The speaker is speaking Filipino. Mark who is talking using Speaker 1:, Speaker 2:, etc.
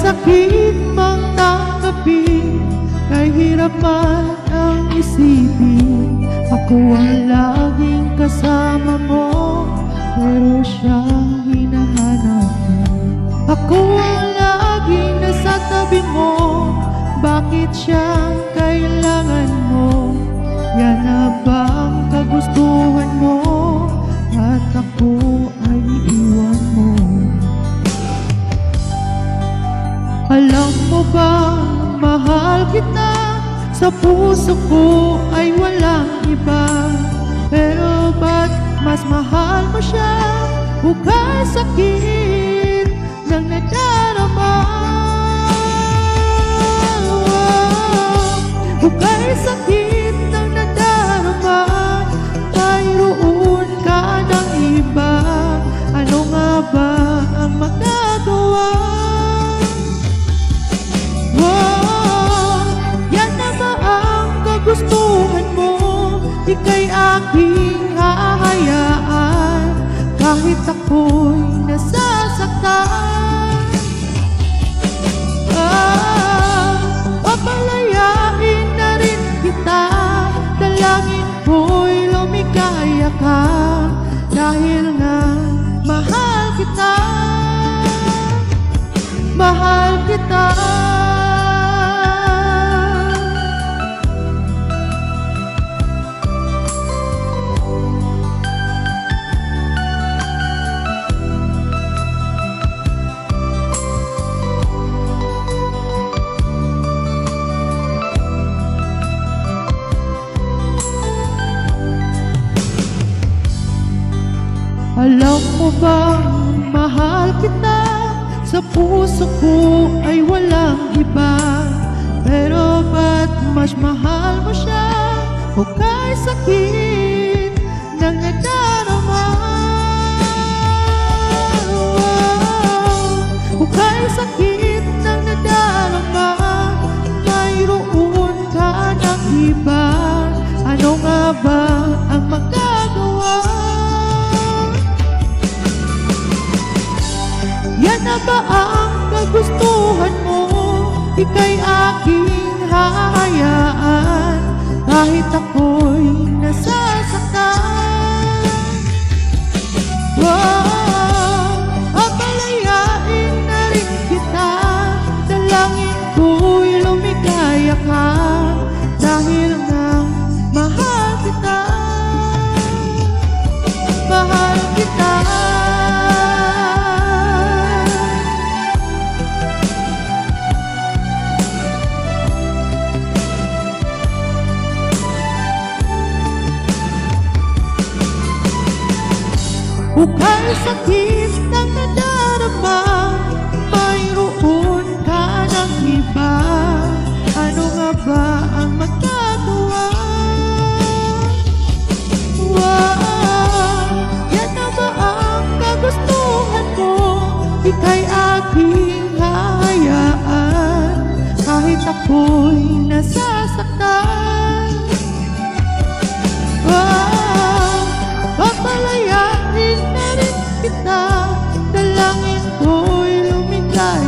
Speaker 1: sakit mang tanggapin, kay hirap man ang isipin. Ako ang laging kasama mo, pero siyang hinahanap mo. Ako ang laging nasa tabi mo, bakit siyang kailangan mo? Yan na ba ang kagustuhan mo, at ako ay iiwan mo? Alam mo ba, mahal kita, sa puso ko ay walang iba. Pero ba't mas mahal mo siya? Hukay sakit ng nadarama, hukay sakit ng nadarama. Mayroon ka ng iba, ano nga ba ang magagawa? Yan na ba ang kagustuhan mo? Ika'y aking hahayaan, kahit ako'y nasasaktan. Papalayain na rin kita, dalangin ko'y lumikaya ka, dahil nga mahal kita, mahal kita. Alam mo ba, mahal kita, sa puso ko ay walang iba. Pero ba't mas mahal mo siya? Hukay sakit ng nadarama, hukay sakit ng nadarama. Mayroon ka ng iba, ano nga ba ang magagawa? Yan na ba ang kagustuhan mo? Ika'y aking hahayaan, kahit ako'y nasasaktan. Papalayain na rin kita, dalangin ko'y lumikaya ka, dahil nga mahal kita, mahal kita. Hukay sakit ng nadarama, mayroon ka ng iba, ano nga ba ang magagawa? Yan na ba ang kagustuhan mo? Ika'y aking hahayaan, kahit ako'y nasasaktan. Papalayain na rin kita, dalangin ko'y lumikaya